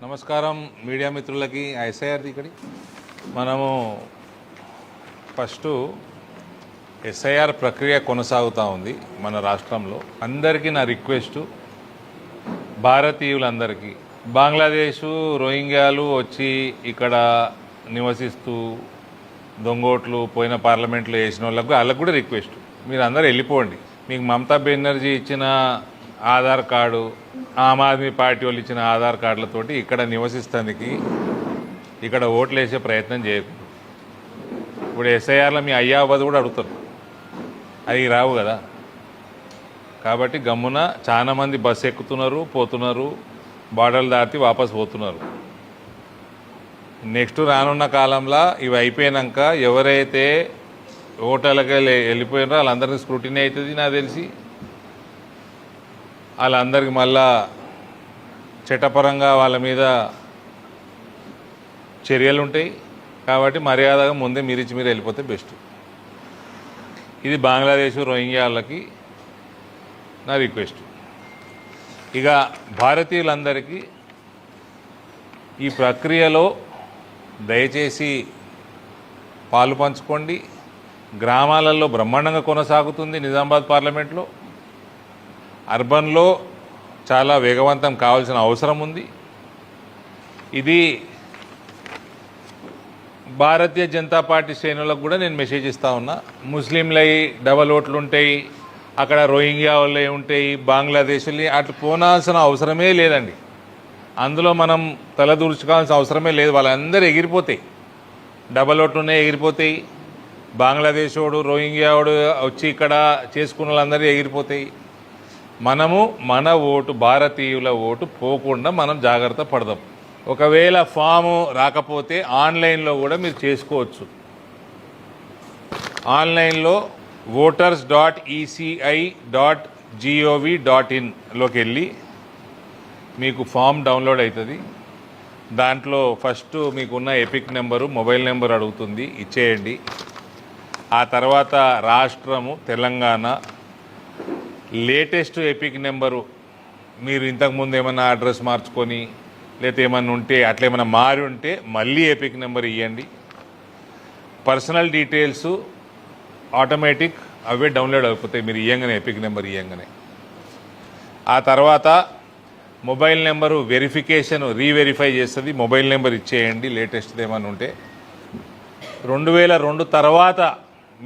నమస్కారం మీడియా మిత్రులకి. ఎస్ఐఆర్ ఇక్కడి మనము ఫస్ట్ ఎస్ఐఆర్ ప్రక్రియ కొనసాగుతూ ఉంది మన రాష్ట్రంలో. అందరికీ నా రిక్వెస్టు, భారతీయులందరికీ, బంగ్లాదేశు రోహింగ్యాలు వచ్చి ఇక్కడ నివసిస్తూ దొంగోట్లు పోయిన పార్లమెంట్లో వేసిన వాళ్ళకు కూడా రిక్వెస్ట్, మీరు అందరూ వెళ్ళిపోండి. మీకు మమతా బెనర్జీ ఇచ్చిన ఆధార్ కార్డు, ఆమ్ ఆద్మీ పార్టీ వాళ్ళు ఇచ్చిన ఆధార్ కార్డులతోటి ఇక్కడ నివసిస్తానికి ఇక్కడ ఓట్లు వేసే ప్రయత్నం చేయకూడదు. ఇప్పుడు ఎస్ఐఆర్లో మీ అయ్యాబాద్ కూడా అడుగుతారు, అవి రావు కదా. కాబట్టి గమ్మున చాలామంది బస్సు ఎక్కుతున్నారు, పోతున్నారు, బార్డర్లు దాటి వాపస్ పోతున్నారు. నెక్స్ట్ రానున్న కాలంలో ఇవి అయిపోయాక ఎవరైతే ఓటర్లకి వెళ్ళిపోయినారో వాళ్ళందరికీ స్క్రూటినీ అవుతుంది. నాకు తెలిసి వాళ్ళందరికీ మళ్ళా చట్టపరంగా వాళ్ళ మీద చర్యలు ఉంటాయి. కాబట్టి మర్యాదగా ముందే మీరు వెళ్ళిపోతే బెస్ట్. ఇది బంగ్లాదేశ్ రోహింగ్యాలకి నా రిక్వెస్ట్. ఇక భారతీయులందరికీ ఈ ప్రక్రియలో దయచేసి పాలు పంచుకోండి. గ్రామాలలో బ్రహ్మాండంగా కొనసాగుతుంది. నిజామాబాద్ పార్లమెంట్లో అర్బన్లో చాలా వేగవంతం కావాల్సిన అవసరం ఉంది. ఇది భారతీయ జనతా పార్టీ శ్రేణులకు కూడా నేను మెసేజ్ ఇస్తా ఉన్నా. ముస్లింలై డబల్ ఓట్లు ఉంటాయి, అక్కడ రోహింగ్యా వాళ్ళే ఉంటాయి, బంగ్లాదేశ్లీ అట్లా పోనాల్సిన అవసరమే లేదండి. అందులో మనం తలదూర్చుకోవాల్సిన అవసరమే లేదు. వాళ్ళందరూ ఎగిరిపోతాయి, డబల్ ఓట్లు ఉన్నాయి, ఎగిరిపోతాయి. బంగ్లాదేశ్ వాడు రోహింగ్యా వాడు వచ్చి ఇక్కడ చేసుకున్న వాళ్ళందరూ ఎగిరిపోతాయి. మనము మన ఓటు, భారతీయుల ఓటు పోకుండా మనం జాగ్రత్త పడదాం. ఒకవేళ ఫాము రాకపోతే ఆన్లైన్లో కూడా మీరు చేసుకోవచ్చు. ఆన్లైన్లో voters.eci.gov.in వెళ్ళి మీకు ఫామ్ డౌన్లోడ్ అవుతుంది. దాంట్లో ఫస్ట్ మీకున్న ఎపిక్ నెంబరు, మొబైల్ నెంబర్ అడుగుతుంది, ఇచ్చేయండి. ఆ తర్వాత రాష్ట్రము తెలంగాణ, లేటెస్ట్ ఎపిక్ నెంబరు, మీరు ఇంతకుముందు ఏమైనా అడ్రస్ మార్చుకొని లేకపోతే ఏమన్నా ఉంటే అట్లా ఏమైనా మారి ఉంటే మళ్ళీ ఎపిక్ నెంబర్ ఇవ్వండి. పర్సనల్ డీటెయిల్స్ ఆటోమేటిక్ అవే డౌన్లోడ్ అయిపోతాయి మీరు ఇవ్వగానే, ఎపిక్ నెంబర్ ఇవ్వగానే. ఆ తర్వాత మొబైల్ నెంబరు వెరిఫికేషన్ రీవెరిఫై చేస్తుంది. మొబైల్ నెంబర్ ఇచ్చేయండి లేటెస్ట్ది ఏమైనా ఉంటే. 2002 తర్వాత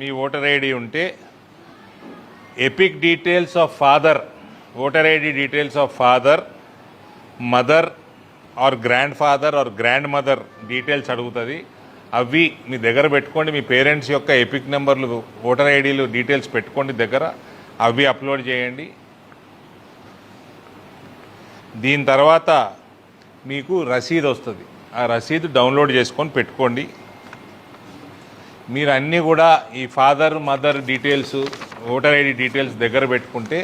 మీ ఓటర్ ఐడి ఉంటే EPIC details of father, voter ID details of father, mother or grandfather or grandmother details అడుగుతుంది. అవి మీ దగ్గర పెట్టుకోండి. మీ పేరెంట్స్ యొక్క ఎపిక్ నెంబర్లు, ఓటర్ ఐడీలు డీటెయిల్స్ పెట్టుకోండి దగ్గర, అవి అప్లోడ్ చేయండి. దీని తర్వాత మీకు రసీదు వస్తుంది. ఆ రసీదు డౌన్లోడ్ చేసుకొని పెట్టుకోండి. మీరు అన్నీ కూడా ఈ father mother details, voter ID details దగ్గర పెట్టుకుంటే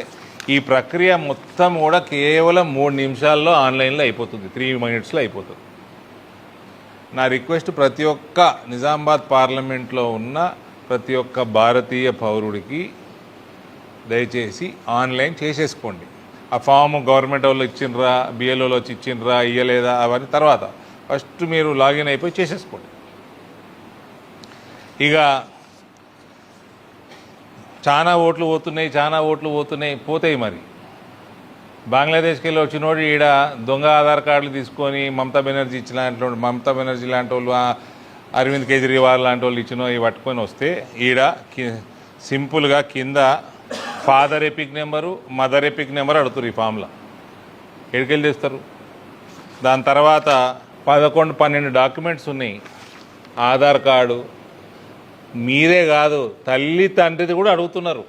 ఈ ప్రక్రియ మొత్తం కూడా కేవలం 3 నిమిషాల్లో ఆన్లైన్లో అయిపోతుంది, 3 minutesలో అయిపోతుంది. నా రిక్వెస్ట్ ప్రతి ఒక్క నిజామాబాద్ పార్లమెంట్లో ఉన్న ప్రతి ఒక్క భారతీయ పౌరుడికి దయచేసి ఆన్లైన్ చేసేసుకోండి. ఆ ఫామ్ గవర్నమెంట్ వాళ్ళు ఇచ్చిండ్రా, బిఎల్ఓలో వచ్చి ఇచ్చిండ్రా, ఇయ్యలేదా అవన్నీ తర్వాత, ఫస్ట్ మీరు లాగిన్ అయిపోయి చేసేసుకోండి. ఇక చాలా ఓట్లు పోతున్నాయి, పోతాయి. మరి బంగ్లాదేశ్కి వెళ్ళి వచ్చినోడు ఈడ దొంగ ఆధార్ కార్డులు తీసుకొని మమతా బెనర్జీ లాంటి వాళ్ళు, అరవింద్ కేజ్రీవాల్ లాంటి వాళ్ళు ఇవి పట్టుకొని వస్తే ఈడ సింపుల్గా కింద father epic number, mother epic number అడుగుతారు. ఈ ఫామ్లో ఎక్కడికెళ్ళి తెస్తారు. దాని తర్వాత 11-12 డాక్యుమెంట్స్ ఉన్నాయి. ఆధార్ కార్డు, మీరే కాదు తల్లి తండ్రిది కూడా అడుగుతున్నారు.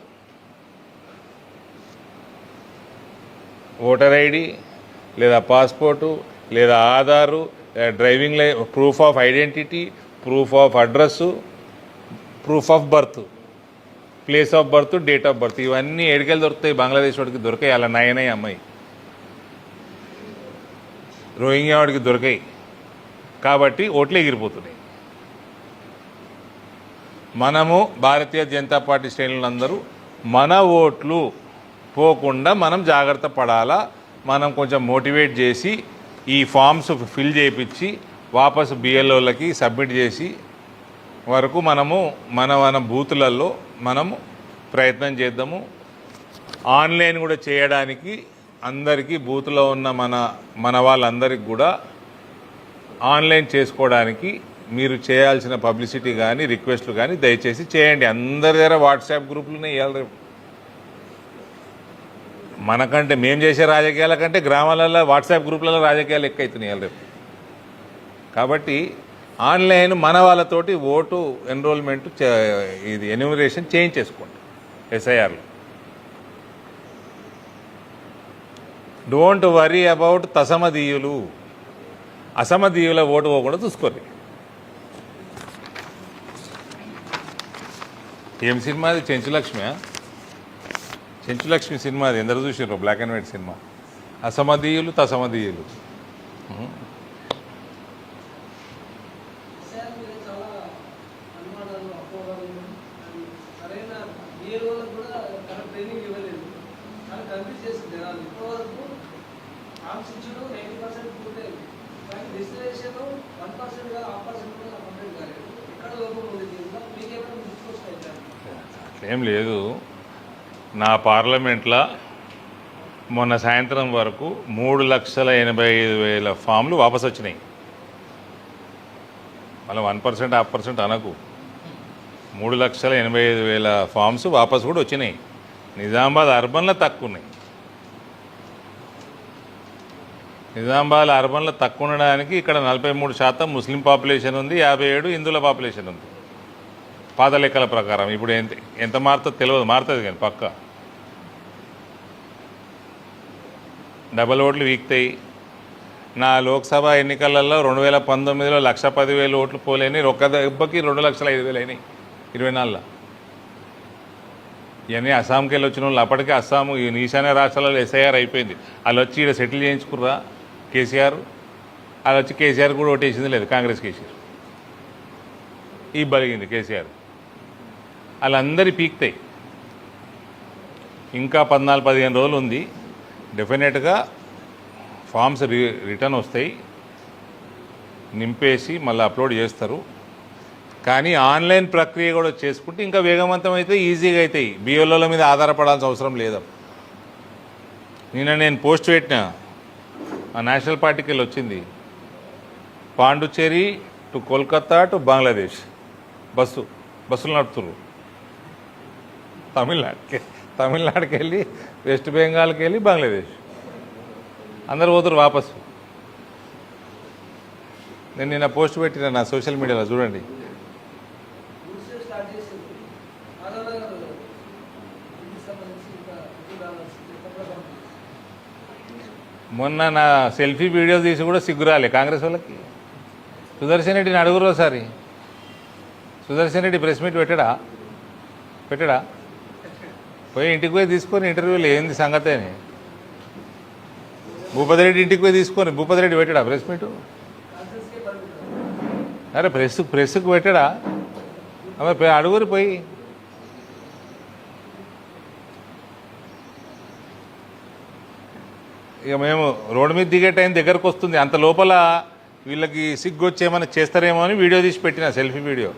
ఓటర్ ఐడి లేదా పాస్పోర్టు లేదా Aadhaar, driving proof of identity, proof of address, proof of birth, place of birth, date of birth, ఇవన్నీ ఎడికెళ్ళి దొరుకుతాయి. బంగ్లాదేశ్ వాడికి దొరికాయి, అలా నయనయ్య అమ్మాయి, రోహింగ్యా వాడికి దొరికాయి. కాబట్టి ఓట్లు ఎగిరిపోతున్నాయి. మనము భారతీయ జనతా పార్టీ శ్రేణులందరూ మన ఓట్లు పోకుండా మనం జాగ్రత్త పడాలా. మనం కొంచెం మోటివేట్ చేసి ఈ ఫామ్స్ ఫిల్ చేయించి వాపసు బిఎల్ఓలకి సబ్మిట్ చేసి వరకు మన బూతులలో మనము ప్రయత్నం చేద్దాము. ఆన్లైన్ కూడా చేయడానికి అందరికీ బూత్లో ఉన్న మన వాళ్ళందరికీ కూడా ఆన్లైన్ చేసుకోవడానికి మీరు చేయాల్సిన పబ్లిసిటీ కానీ రిక్వెస్ట్లు కానీ దయచేసి చేయండి. అందరి దగ్గర వాట్సాప్ గ్రూపులునే ఇవ్వాలి. రేపు మనకంటే మేము చేసే రాజకీయాల కంటే గ్రామాలలో వాట్సాప్ గ్రూపులలో రాజకీయాలు ఎక్కువ అవుతున్నాయి రేపు. కాబట్టి ఆన్లైన్ మన వాళ్ళతోటి ఓటు ఎన్రోల్మెంట్ ఇది ఎన్యూమరేషన్ చేయించేసుకోండి ఎస్ఐఆర్లో. డోంట్ వరీ అబౌట్ తసమదీయులు, అసమదీయుల ఓటు పోకుండా చూసుకోండి. ఏం సినిమా అది? చెంచులక్ష్మి సినిమా అది. ఎందరు చూసారు? Black and white cinema. అసమదీయులు తసమదీయులు. ఏం లేదు, నా పార్లమెంట్లో మొన్న సాయంత్రం వరకు 3,85,000 ఫామ్లు వాపసు వచ్చినాయి. మళ్ళీ 1% 1/2% అనకు. 3,85,000 ఫామ్స్ వాపసు కూడా వచ్చినాయి. నిజామాబాద్ అర్బన్లో తక్కువ ఉన్నాయి. నిజామాబాద్ అర్బన్లో తక్కువ ఉండడానికి ఇక్కడ 43% ముస్లిం పాపులేషన్ ఉంది, 57 హిందువుల పాపులేషన్ ఉంది పాత లెక్కల ప్రకారం. ఇప్పుడు ఎంత మారుతుందో తెలియదు, మారుతుంది కానీ పక్క డబల్ ఓట్లు వీక్తాయి. నా లోక్సభ ఎన్నికలలో 2019లో 1,10,000 ఓట్లు పోలేని ఒక్క దెబ్బకి 2,05,000 అయినాయి 24లో. ఇవన్నీ అస్సాంకి వెళ్ళి వచ్చిన వాళ్ళు అప్పటికే అస్సాము ఈశాన్య రాష్ట్రాలలో ఎస్ఐఆర్ అయిపోయింది. వాళ్ళు వచ్చి ఇక్కడ సెటిల్ చేయించుకుర్రా కేసీఆర్. వాళ్ళు వచ్చి కేసీఆర్ కూడా ఓటేసింది లేదు, కాంగ్రెస్ కేసీఆర్ ఈ బలిగింది కేసీఆర్. వాళ్ళందరి పీక్తాయి. ఇంకా 14-15 రోజులు ఉంది. డెఫినెట్గా ఫామ్స్ రిటర్న్ వస్తాయి, నింపేసి మళ్ళీ అప్లోడ్ చేస్తారు. కానీ ఆన్లైన్ ప్రక్రియ కూడా చేసుకుంటే ఇంకా వేగవంతం అయితే ఈజీగా అవుతాయి. బిఎల్ఓల మీద ఆధారపడాల్సిన అవసరం లేదు. నేను పోస్ట్ పెట్టినా, ఆ నేషనల్ పార్టీకి వెళ్ళి వచ్చింది. పాండుచేరి టు కోల్కతా టు బంగ్లాదేశ్ బస్సులు నడుపుతున్నారు. తమిళనాడుకి వెళ్ళి వెస్ట్ బెంగాల్కి వెళ్ళి బంగ్లాదేశ్ అందరు పోతున్నారు వాపసు. నేను నిన్న పోస్ట్ పెట్టిన నా సోషల్ మీడియాలో చూడండి. మొన్న నా సెల్ఫీ వీడియో తీసి కూడా సిగ్గురాలే కాంగ్రెస్ వాళ్ళకి. సుదర్శన్ రెడ్డిని అడుగురు ఒకసారి. సుదర్శన్ రెడ్డి ప్రెస్ మీట్ పెట్టడా? పోయి ఇంటికి పోయి తీసుకొని ఇంటర్వ్యూలు ఏంది సంగతి అని. భూపతి రెడ్డి ఇంటికి పోయి తీసుకొని భూపతి రెడ్డి పెట్టడా ప్రెస్ మీటు? అరే ప్రెస్కు పెట్టడా? అమ్మ అడుగురు పోయి. ఇక మేము రోడ్డు మీద దిగే టైం దగ్గరకు వస్తుంది. అంత లోపల వీళ్ళకి సిగ్గు వచ్చి ఏమైనా చేస్తారేమో అని వీడియో తీసి పెట్టిన సెల్ఫీ వీడియో.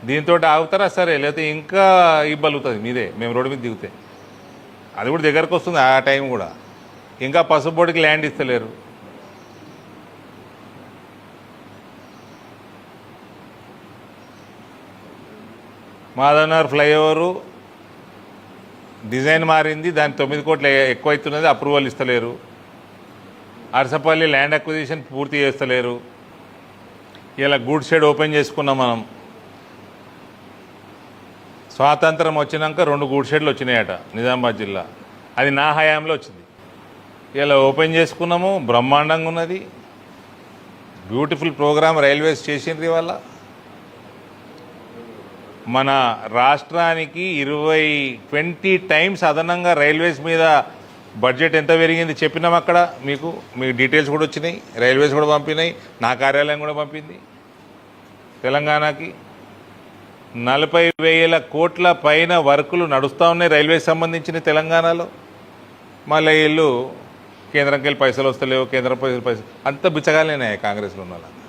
దీంతో ఆగుతారా సరే, లేకపోతే ఇంకా ఇబ్బంది మీదే. మేము రోడ్డు మీద దిగితే అది కూడా దగ్గరకు వస్తుంది. ఆ టైం కూడా ఇంకా పసుపు బోర్డుకి ల్యాండ్ ఇస్తలేరు. మాధవనగర్ ఫ్లైఓవరు డిజైన్ మారింది, దాని 9 కోట్లు ఎక్కువ అవుతున్నది, అప్రూవల్ ఇస్తలేరు. అరసపల్లి ల్యాండ్ అక్విజిషన్ పూర్తి చేస్తలేరు. ఇలా గూడ్ షెడ్ ఓపెన్ చేసుకున్నాం మనం. స్వాతంత్రం వచ్చినాక 2 గూడ్ షెడ్లు వచ్చినాయట నిజామాబాద్ జిల్లా. అది నా హయాంలో వచ్చింది. ఇలా ఓపెన్ చేసుకున్నాము, బ్రహ్మాండంగా ఉన్నది. బ్యూటిఫుల్ ప్రోగ్రామ్ రైల్వేస్ చేసిండ్రు. ఇవాళ మన రాష్ట్రానికి 20 టైమ్స్ అదనంగా రైల్వేస్ మీద బడ్జెట్ ఎంత పెరిగింది చెప్పినాం. అక్కడ మీకు డీటెయిల్స్ కూడా వచ్చినాయి. రైల్వేస్ కూడా పంపినాయి, నా కార్యాలయం కూడా పంపింది. తెలంగాణకి 40,000 కోట్ల పైన వర్కులు నడుస్తూ ఉన్నాయి రైల్వేస్ సంబంధించిన తెలంగాణలో. మళ్ళీ వీళ్ళు కేంద్రంకి వెళ్ళి పైసలు వస్తలేవు, కేంద్రం పైసలు అంత బిచ్చగాలేనే కాంగ్రెస్లో ఉన్న వాళ్ళంతా.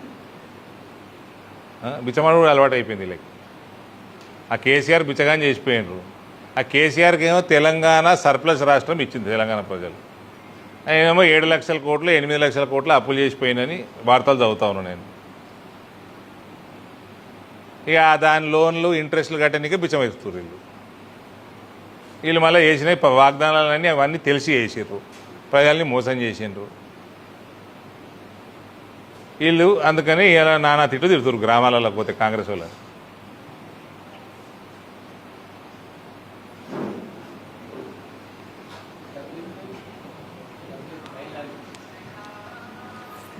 బిచ్చమాడు కూడా అలవాటు అయిపోయింది లైక్. ఆ కేసీఆర్ బిచ్చగాని చేసిపోయినారు. ఆ కేసీఆర్కి ఏమో తెలంగాణ సర్ప్లస్ రాష్ట్రం ఇచ్చింది తెలంగాణ ప్రజలు. ఏమో 7 లక్షల కోట్లు 8 లక్షల కోట్లు అప్పులు చేసిపోయినని వార్తలు చదువుతా ఉన్నాను నేను. ఇక దాని లోన్లు ఇంట్రెస్ట్లు కట్టడానికి బిచ్చం వేస్తారు వీళ్ళు మళ్ళీ చేసిన వాగ్దానాలన్నీ అవన్నీ తెలిసి చేసిర్రు, ప్రజల్ని మోసం చేసిండ్రు వీళ్ళు. అందుకని ఇలా నానా తిట్టు తిడుతురు గ్రామాలలో పోతే కాంగ్రెస్ వాళ్ళు.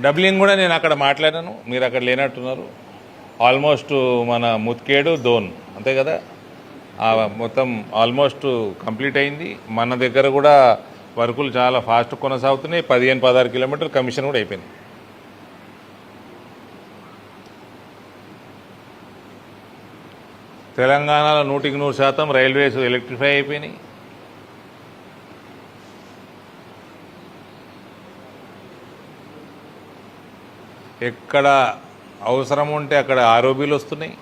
డబ్లింగ్ కూడా నేను అక్కడ మాట్లాడాను, మీరు అక్కడ లేనట్టున్నారు. ఆల్మోస్ట్ మన ముత్కేడు దోన్ అంతే కదా, మొత్తం ఆల్మోస్ట్ కంప్లీట్ అయింది. మన దగ్గర కూడా వర్కులు చాలా ఫాస్ట్ కొనసాగుతున్నాయి. 15-16 కిలోమీటర్లు కమిషన్ కూడా అయిపోయింది. తెలంగాణలో 100% రైల్వేస్ ఎలక్ట్రిఫై అయిపోయినాయి. ఎక్కడ అవసరం ఉంటే అక్కడ ఆర్ఓబీలు వస్తున్నాయి.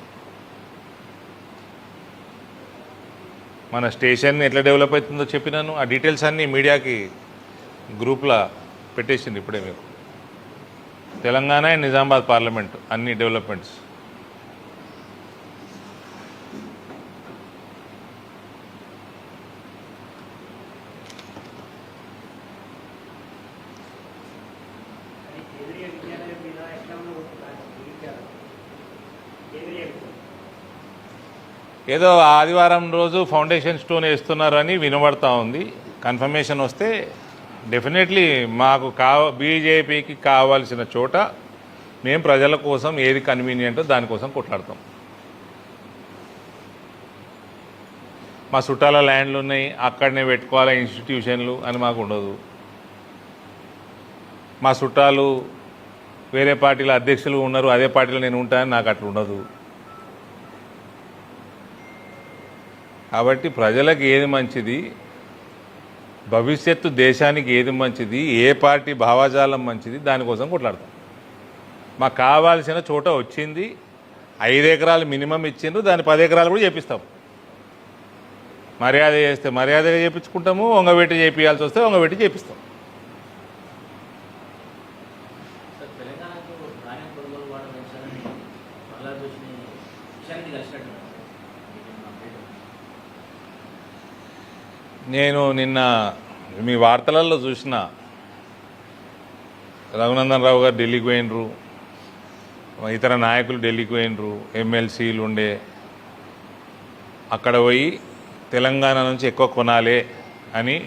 మన స్టేషన్ ఎట్లా డెవలప్ అవుతుందో చెప్పినాను. ఆ డీటెయిల్స్ అన్నీ మీడియాకి గ్రూప్లో పెట్టేసింది ఇప్పుడే మీకు. తెలంగాణ అండ్ నిజామాబాద్ పార్లమెంట్ అన్ని డెవలప్మెంట్స్. ఏదో ఆదివారం రోజు ఫౌండేషన్ స్టోన్ వేస్తున్నారు అని వినబడతా ఉంది. కన్ఫర్మేషన్ వస్తే డెఫినెట్లీ మాకు బీజేపీకి కావాల్సిన చోట మేము ప్రజల కోసం ఏది కన్వీనియంటో దానికోసం కొట్లాడతాం. మా చుట్టాల ల్యాండ్లు ఉన్నాయి, అక్కడనే పెట్టుకోవాలా ఇన్స్టిట్యూషన్లు అని మాకు ఉండదు. మా చుట్టాలు వేరే పార్టీల అధ్యక్షులు ఉన్నారు, అదే పార్టీలో నేను ఉంటానని నాకు అట్లా ఉండదు. కాబట్టి ప్రజలకు ఏది మంచిది, భవిష్యత్తు దేశానికి ఏది మంచిది, ఏ పార్టీ భావజాలం మంచిది, దానికోసం కొట్లాడతాం. మాకు కావాల్సిన చోట వచ్చింది. 5 ఎకరాలు మినిమం ఇచ్చిండ్రు, దాన్ని 10 ఎకరాలు కూడా చేపిస్తాం. మర్యాద చేస్తే మర్యాదగా చేయించుకుంటాము, వంగబెట్టి చేయించాల్సి వస్తే వంగబెట్టి చేపిస్తాం. నేను నిన్న మీ వార్తలలో చూసిన రఘునందన్ రావు గారు ఢిల్లీకి పోయినరు, ఇతర నాయకులు ఢిల్లీకి పోయినరు, ఎమ్మెల్సీలు ఉండే. అక్కడ పోయి తెలంగాణ నుంచి ఎక్కువ కొనాలి అని,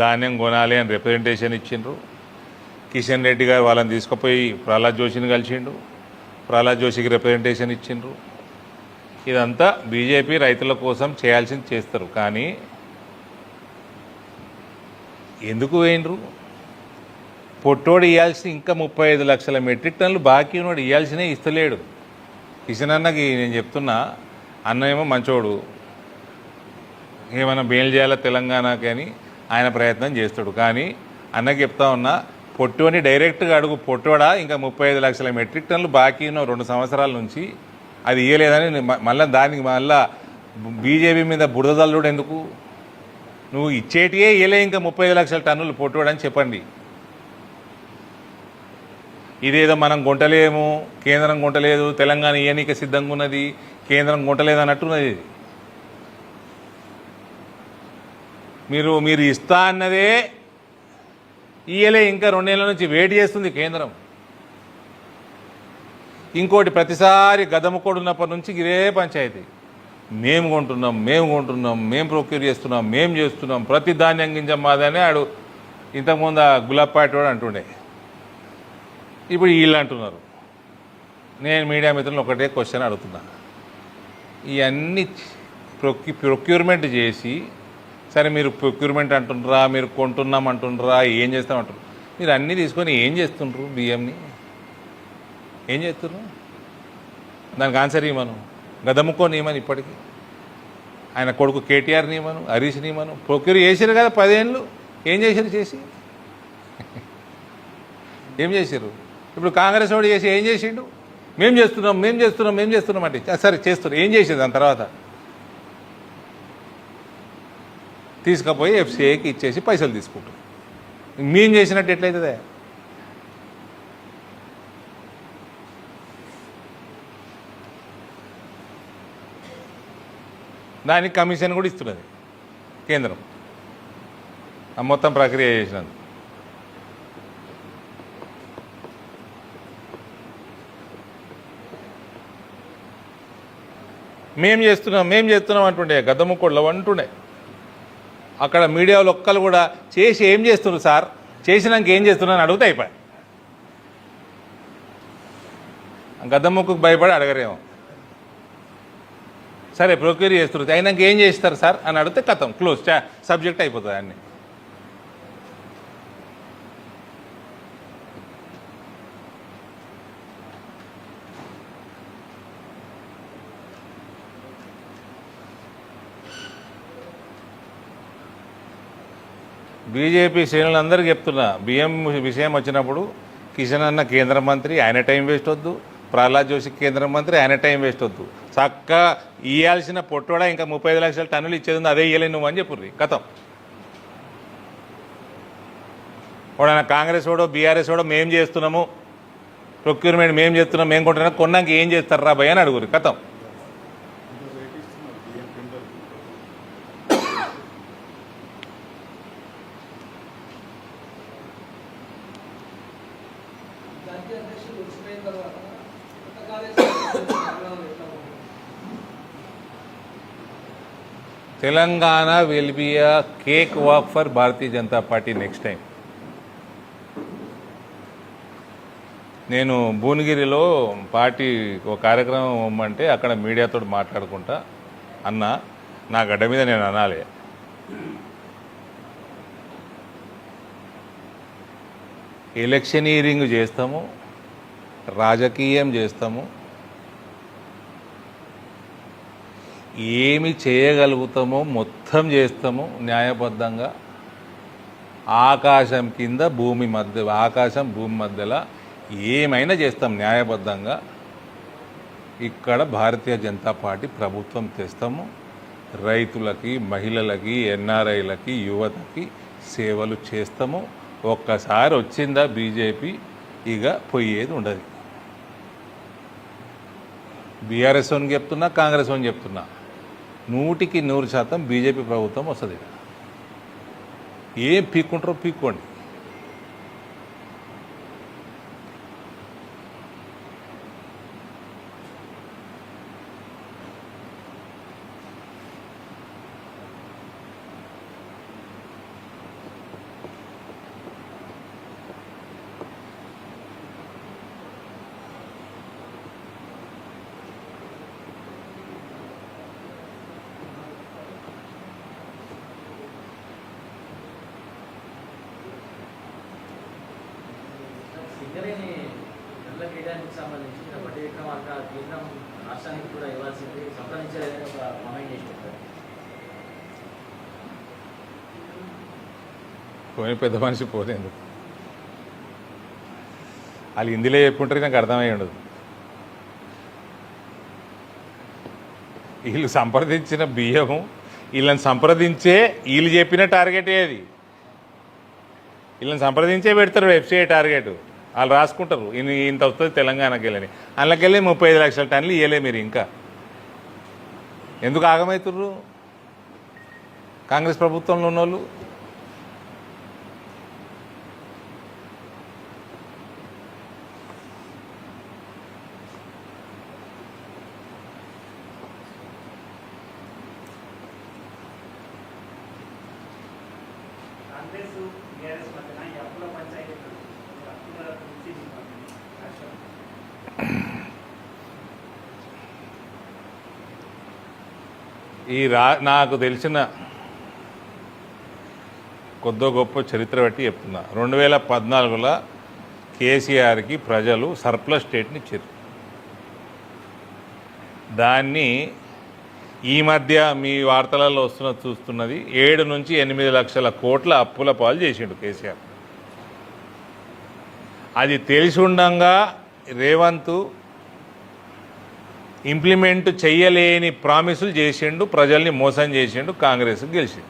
ధాన్యం కొనాలి అని రిప్రజెంటేషన్ ఇచ్చిండ్రు. కిషన్ రెడ్డి గారు వాళ్ళని తీసుకుపోయి ప్రహ్లాద్ జోషిని కలిసిండు, ప్రహ్లాద్ జోషికి రిప్రజెంటేషన్ ఇచ్చిండ్రు. ఇదంతా బీజేపీ రైతుల కోసం చేయాల్సింది చేస్తారు. కానీ ఎందుకు వేయండ్రు? పొట్టోడు ఇవ్వాల్సి ఇంకా 35 లక్షల మెట్రిక్ టన్నులు బాకీ ఉన్నాడు, ఇవ్వాల్సినే ఇస్తలేడు. కిషన్ అన్నకి నేను చెప్తున్నా, అన్న ఏమో మంచోడు, ఏమైనా బెయిల్ చేయాలా తెలంగాణకి అని ఆయన ప్రయత్నం చేస్తాడు. కానీ అన్నకి చెప్తా ఉన్నా, పొట్టోని డైరెక్ట్గా అడుగు, పొట్టోడా ఇంకా 35 లక్షల మెట్రిక్ టన్నులు బాకీ ఉన్న 2 సంవత్సరాల నుంచి అది ఇవ్వలేదని మళ్ళీ దానికి మళ్ళా బీజేపీ మీద బురదల్లుడు ఎందుకు? నువ్వు ఇచ్చేటియే ఇవ్వలే, ఇంకా 35 లక్షల టన్నులు పొట్టుకోవడానికి చెప్పండి. ఇదేదో మనం గుంటలేము, కేంద్రం గుంటలేదు, తెలంగాణ ఇయ్యనీక సిద్ధంగా ఉన్నది, కేంద్రం గుంటలేదు అన్నట్టున్నది. ఇది మీరు ఇస్తా అన్నదే ఇయ్యలే, ఇంకా 2 నెలల నుంచి వెయిట్ చేస్తుంది కేంద్రం. ఇంకోటి, ప్రతిసారి గదముకోడు ఉన్నప్పటి నుంచి ఇదే పంచాయతీ. మేము కొంటున్నాం, మేము ప్రొక్యూర్ చేస్తున్నాం, మేము చేస్తున్నాం, ప్రతి ధాన్యం గింజ మాదనే ఆడు ఇంతకుముందు ఆ గులాబ్పాటి వాడు అంటుండే, ఇప్పుడు వీళ్ళు అంటున్నారు. నేను మీడియా మిత్రులను ఒకటే క్వశ్చన్ అడుగుతున్నా, ఇవన్నీ ప్రొక్యూర్మెంట్ చేసి, సరే మీరు ప్రొక్యూర్మెంట్ అంటుండ్రా, మీరు కొంటున్నాం అంటుండ్రా, ఏం చేస్తామంటారు? మీరు అన్నీ తీసుకొని ఏం చేస్తుండ్రు? బియ్యంని ఏం చేస్తున్నారు? దానికి ఆన్సర్ ఇవ్వను. గదముకో నియమని ఇప్పటికీ ఆయన కొడుకు కేటీఆర్ నియమను, హరీష్ నియమను ప్రొక్యూర్ చేసారు కదా 10 ఏళ్ళు. ఏం చేశారు? చేసి ఏం చేసారు? ఇప్పుడు కాంగ్రెస్ వాడు చేసి ఏం చేసిండు? మేము చేస్తున్నాం అంటే సరే చేస్తున్నారు. ఏం చేసేది దాని తర్వాత? తీసుకుపోయి ఎఫ్సిఐకి ఇచ్చేసి పైసలు తీసుకుంటారు. మేము చేసినట్టు ఎట్లయితుందే? దానికి కమిషన్ కూడా ఇస్తున్నది కేంద్రం ఆ మొత్తం ప్రక్రియ చేసినందుకు. మేము చేస్తున్నాం అంటుండే గద్దముకోళ్ళు అంటుండే. అక్కడ మీడియాలో ఒక్కరు కూడా చేసి ఏం చేస్తున్నారు సార్, చేసినాక ఏం చేస్తున్నారని అడిగితే అయిపోయి. గద్దముక్కుకు భయపడి అడగరేమో. సరే ప్రొక్యూరీ చేస్తున్నారు, అయినాక ఏం చేస్తారు సార్ అని అడిగితే కథం క్లోజ్ సబ్జెక్ట్ అయిపోతుంది అన్నీ. బీజేపీ శ్రేణులందరికీ చెప్తున్నా, బియ్యం విషయం వచ్చినప్పుడు కిషన్ అన్న కేంద్ర మంత్రి, ఆయన టైం వేస్ట్ వద్దు. ప్రహ్లాద్ జోషి కేంద్ర మంత్రి, ఆయన టైం వేస్ట్ వద్దు. చక్కగా ఇవ్వాల్సిన పొట్టోడా ఇంకా 35 లక్షల టన్నులు ఇచ్చేది ఉంది, అదే ఇవ్వలే నువ్వు అని చెప్పుర్రి కథం. వాడైనా కాంగ్రెస్ వాడో బీఆర్ఎస్ వాడో మేము చేస్తున్నాము ప్రొక్యూర్మెంట్, మేము చేస్తున్నాం, మేము కొంటున్నాం, కొన్నాక ఏం చేస్తారు రా భయ్ అని అడుగురు కథం. Telangana will be a cake walk for Bharatiya Janata party next time. నేను భువనగిరిలో పార్టీ ఒక కార్యక్రమం ఇవ్వమంటే అక్కడ మీడియాతో మాట్లాడుకుంటా అన్న, నా గడ్డ మీద నేను అనాలి, ఎలక్షనీరింగ్ చేస్తాము, రాజకీయం చేస్తాము, ఏమి చేయగలుగుతామో మొత్తం చేస్తాము న్యాయబద్ధంగా. ఆకాశం కింద భూమి మధ్య, ఆకాశం భూమి మధ్యలో ఏమైనా చేస్తాం న్యాయబద్ధంగా. ఇక్కడ భారతీయ జనతా పార్టీ ప్రభుత్వం తెస్తాము. రైతులకి, మహిళలకి, ఎన్ఆర్ఐలకి, యువతకి సేవలు చేస్తాము. ఒక్కసారి వచ్చిందా బీజేపీ ఇక పోయేది ఉండదు. బీఆర్ఎస్ అని చెప్తున్నా, కాంగ్రెస్ అని చెప్తున్నా, 100% బీజేపీ ప్రభుత్వం వస్తుంది. ఏం పీక్కుంటారో పీక్కోండి. సింగరేణి నల్ల కేటాయింపుకి సంబంధించి వడ్డీ విక్రమార్క కేంద్రం రాష్ట్రానికి కూడా ఇవ్వాల్సింది సంప్రదించలేదని ఒక కామెంట్ చేశారు. పోయిన పెద్ద మనిషి పోలేదు, వాళ్ళు హిందీలో చెప్పుకుంటారు, నాకు అర్థమై ఉండదు. వీళ్ళు సంప్రదించిన బియ్యము, వీళ్ళని సంప్రదించే వీళ్ళు చెప్పిన టార్గెటే అది. వీళ్ళని సంప్రదించే పెడతారు ఎఫ్సిఐ టార్గెట్. వాళ్ళు రాసుకుంటారు ఇంత వస్తుంది తెలంగాణకి వెళ్ళని, అందులోకెళ్ళి 35 లక్షల టన్నులు ఇవ్వలే. మీరు ఇంకా ఎందుకు ఆగమవుతుర్రు కాంగ్రెస్ ప్రభుత్వంలో ఉన్నోళ్ళు? నాకు తెలిసిన కొద్దో గొప్ప చరిత్ర బట్టి చెప్తున్నా, 2014లో కేసీఆర్కి ప్రజలు సర్ప్లస్ స్టేట్ని ఇచ్చారు. దాన్ని ఈ మధ్య మీ వార్తలలో చూస్తున్నది 7 నుంచి 8 లక్షల కోట్ల అప్పుల పాలు చేసిండు కేసీఆర్. అది తెలిసి ఉండంగా రేవంత్ ఇంప్లిమెంట్ చెయ్యలేని ప్రామిసులు చేసిండు, ప్రజల్ని మోసం చేసిండు, కాంగ్రెస్ గెలిచిండు.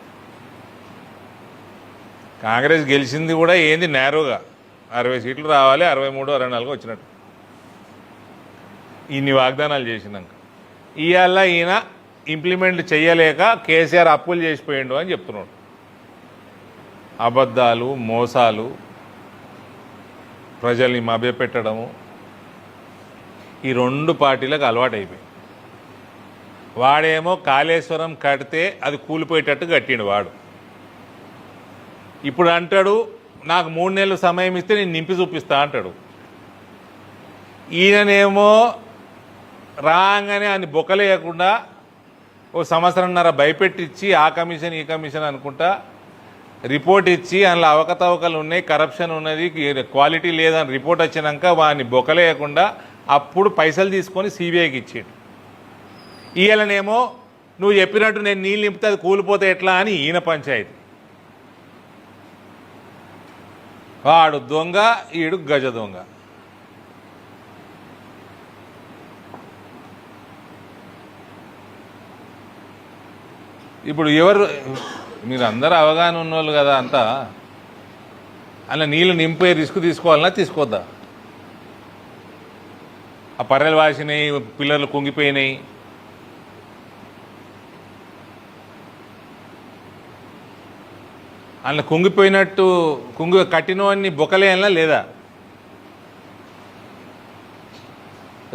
కాంగ్రెస్ గెలిచింది కూడా ఏంది నేరోగా 60 సీట్లు రావాలి, 63 64 వచ్చినట్టు ఇన్ని వాగ్దానాలు చేసినాక ఇవాళ ఈయన ఇంప్లిమెంట్ చెయ్యలేక కేసీఆర్ అప్పులు చేసిపోయిండు అని చెప్తున్నాడు. అబద్ధాలు, మోసాలు, ప్రజల్ని మభ్యపెట్టడము ఈ 2 పార్టీలకు అలవాటు అయిపోయింది. వాడేమో కాళేశ్వరం కడితే అది కూలిపోయేటట్టు కట్టిండు వాడు. ఇప్పుడు అంటాడు నాకు 3 నెలలు సమయం ఇస్తే నేను నింపి చూపిస్తా అంటాడు. ఈయననేమో రాగానే అని బొక్కలేయకుండా ఓ సంవత్సరంన్నర భయపెట్టించి ఆ కమిషన్ ఈ కమిషన్ అనుకుంటా రిపోర్ట్ ఇచ్చి అందులో అవకతవకలు ఉన్నాయి, కరప్షన్ ఉన్నది, క్వాలిటీ లేదని రిపోర్ట్ వచ్చినాక వాడిని బొక్కలేయకుండా అప్పుడు పైసలు తీసుకొని సిబిఐకి ఇచ్చాడు. ఈయననేమో నువ్వు చెప్పినట్టు నేను నీళ్ళు నింపితే అది కూలిపోతే ఎట్లా అని ఈయన పంచాయతీ. వాడు దొంగ, ఈడు గజ దొంగ. ఇప్పుడు ఎవరు మీరు అందరూ అవగాహన ఉన్నోళ్ళు కదా అంతా, అలా నీళ్ళు నింపే రిస్క్ తీసుకోవాలన్నా తీసుకోవద్దా? ఆ పర్రెలు వాసినాయి, పిల్లర్లు కుంగిపోయినాయి. అందులో కుంగిపోయినట్టు కట్టినవన్నీ బొక్కలేయాలా లేదా?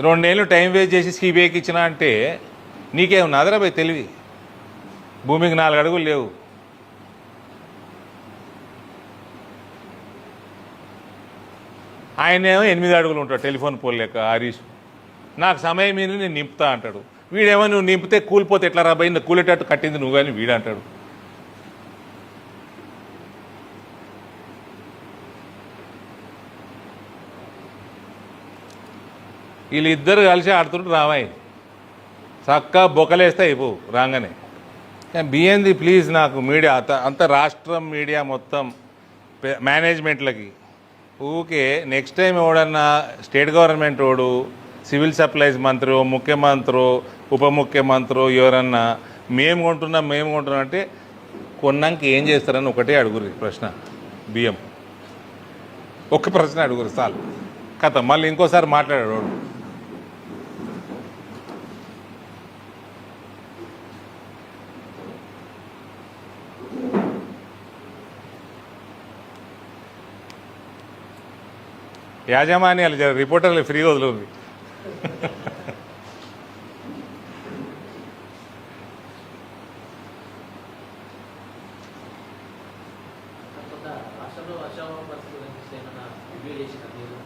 2 ఏళ్ళు టైం వేస్ట్ చేసి సిబిఐకి ఇచ్చినా అంటే నీకేమన్నా అదరాబాయ్ తెలివి? భూమికి 4 అడుగులు లేవు. ఆయనేమో 8 అడుగులు ఉంటాడు టెలిఫోన్ పోల్ లెక్క హరీష్. నాకు సమయం మీద నేను నింపుతా అంటాడు. వీడేమో నువ్వు నింపితే కూలిపోతే ఎట్లా రాబోయి, కూలేటట్టు కట్టింది నువ్వు కానీ వీడు అంటాడు. వీళ్ళిద్దరు కలిసి ఆడుతుంటారు రామాయి. చక్కగా బొక్కలేస్తే అయిపో రాగానే. బియ్యంది ప్లీజ్ నాకు మీడియా అంత రాష్ట్రం మీడియా మొత్తం మేనేజ్మెంట్లకి ఊకే నెక్స్ట్ టైం ఎవడన్నా స్టేట్ గవర్నమెంట్ వాడు, సివిల్ సప్లైస్ మంత్రి, ముఖ్యమంత్రి, ఉప ముఖ్యమంత్రి ఎవరన్నా మేము కొంటున్నాం అంటే కొన్నాక ఏం చేస్తారని ఒకటే అడుగురు ప్రశ్న. బియ్యం ఒక్క ప్రశ్న అడుగురు చాలు, కథ మళ్ళీ ఇంకోసారి మాట్లాడాడు వాడు. యాజమాన్యాలు రిపోర్టర్లు ఫ్రీగా వదులుంది. రాష్ట్రంలో వర్షాభావ పరిస్థితులు కనిపిస్తే ఏమన్నా రివ్యూ చేసిన మీరు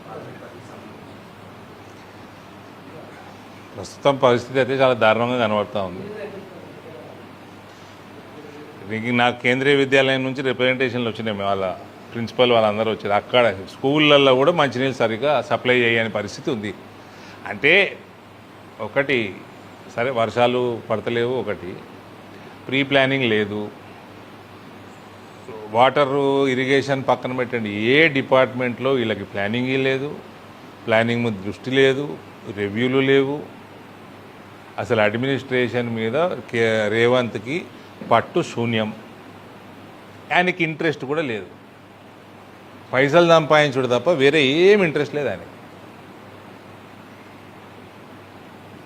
పార్లమెంట్ పార్టీకి సంబంధించి? ప్రస్తుతం పరిస్థితి అయితే చాలా దారుణంగా కనబడుతూ ఉంది. నాకు కేంద్రీయ విద్యాలయం నుంచి రిప్రజెంటేషన్లు వచ్చినాయి. వాళ్ళ ప్రిన్సిపల్ వాళ్ళందరూ వచ్చారు. అక్కడ స్కూళ్ళల్లో కూడా మంచినీళ్ళు సరిగ్గా సప్లై చేయని పరిస్థితి ఉంది. అంటే ఒకటి సరే వర్షాలు పడతలేవు, ఒకటి ప్రీ ప్లానింగ్ లేదు, వాటర్ ఇరిగేషన్ పక్కన పెట్టండి, ఏ డిపార్ట్మెంట్లో వీళ్ళకి ప్లానింగ్ లేదు, ప్లానింగ్ మీద దృష్టి లేదు, రివ్యూలు లేవు. అసలు అడ్మినిస్ట్రేషన్ మీద రేవంత్కి పట్టు శూన్యం. ఆయనకి ఇంట్రెస్ట్ కూడా లేదు, పైసలు సంపాదించుడు తప్ప వేరే ఏం ఇంట్రెస్ట్ లేదు ఆయన.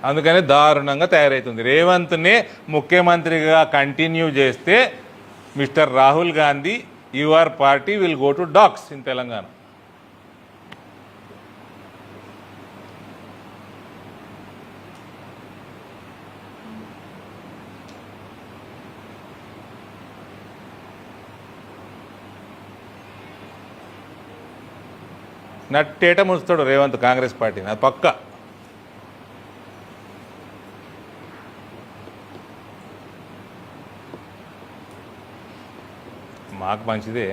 అందుకని దారుణంగా తయారవుతుంది. రేవంత్నే ముఖ్యమంత్రిగా కంటిన్యూ చేస్తే Mr Rahul Gandhi your party will go to dogs in Telangana. నట్టేట ముంచుతాడు రేవంత్ కాంగ్రెస్ పార్టీని, అది పక్క. మాకు మంచిదే,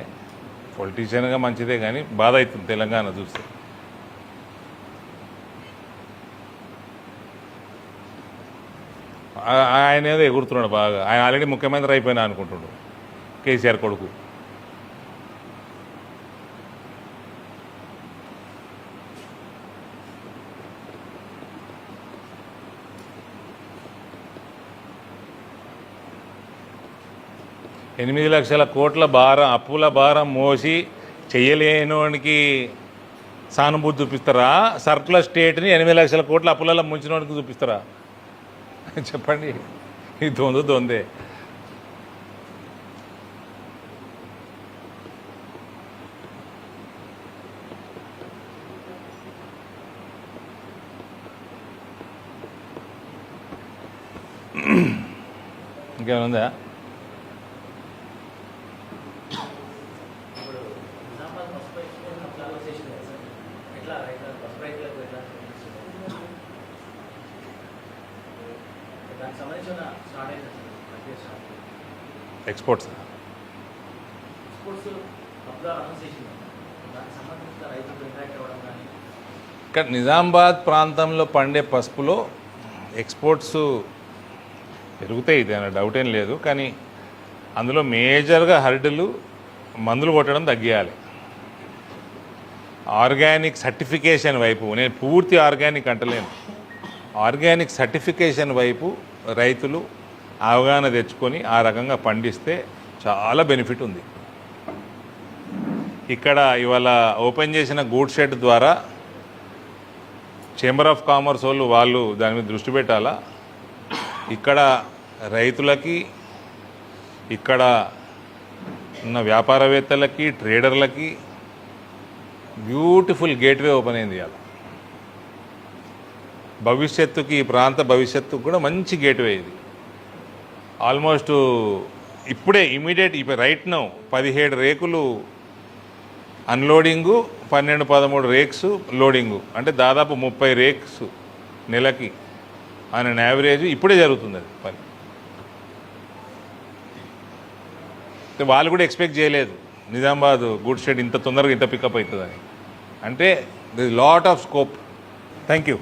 పొలిటీషియన్గా మంచిదే, కానీ బాధ అవుతుంది తెలంగాణ చూస్తే. ఆయన ఏదో ఎగురుతున్నాడు బాగా. ఆయన ఆల్రెడీ ముఖ్యమంత్రి అయిపోయినా అనుకుంటున్నాడు కేసీఆర్ కొడుకు. 8 లక్షల కోట్ల భారం, అప్పుల భారం మోసి చెయ్యలేనోనికి సానుభూతి చూపిస్తారా? సర్కులర్ స్టేట్ని 8 లక్షల కోట్ల అప్పులలో ముంచినోనికి చూపిస్తారా? చెప్పండి. ఇది దొందే. ఇంకేమైనా ఉందా? ఇప్పుడు నిజామాబాద్ పసుపు ఎక్స్పోర్ట్ చాలా చేసింది కదా సార్, ఎట్లా రైతులకు పసుపు రైతులకు ఎట్లా దానికి సంబంధించిన స్టార్ట్ అయింది సార్ ఎక్స్పోర్ట్స్ ఎక్స్పోర్ట్స్ అప్పుడు అనౌన్స్ చేసింది, దానికి సంబంధించిన రైతులకు ఇంట్రాక్ట్ అవ్వడం కానీ ఇక్కడ నిజామాబాద్ ప్రాంతంలో పండే పసుపులో ఎక్స్పోర్ట్స్ పెరుగుతాయి, ఇది అనే డౌట్ ఏం లేదు. కానీ అందులో మేజర్గా హర్డులు మందులు కొట్టడం తగ్గియాలి. ఆర్గానిక్ సర్టిఫికేషన్ వైపు, నేను పూర్తి ఆర్గానిక్ అంటలేను, ఆర్గానిక్ సర్టిఫికేషన్ వైపు రైతులు అవగాహన తెచ్చుకొని ఆ రకంగా పండిస్తే చాలా బెనిఫిట్ ఉంది. ఇక్కడ ఇవాళ ఓపెన్ చేసిన గూడ్ షెడ్ ద్వారా చేంబర్ ఆఫ్ కామర్స్ వాళ్ళు దాని మీద దృష్టి పెట్టాలా. ఇక్కడ రైతులకి, ఇక్కడ ఉన్న వ్యాపారవేత్తలకి, ట్రేడర్లకి బ్యూటిఫుల్ గేట్వే ఓపెన్ అయింది ఇవాళ. భవిష్యత్తుకి, ఈ ప్రాంత భవిష్యత్తుకు కూడా మంచి గేట్వే ఇది. ఆల్మోస్ట్ ఇప్పుడే ఇమీడియట్ ఇప్పుడు రైట్ నౌ 17 రేకులు అన్లోడింగు, 12-13 రేక్స్ లోడింగు, అంటే దాదాపు 30 రేక్స్ నెలకి అనే యావరేజ్ ఇప్పుడే జరుగుతుంది అది పని. వాళ్ళు కూడా ఎక్స్పెక్ట్ చేయలేదు నిజామాబాద్ గుడ్ షెడ్ ఇంత తొందరగా ఇంత పికప్ అవుతుందని. అంటే this lot of scope. Thank you.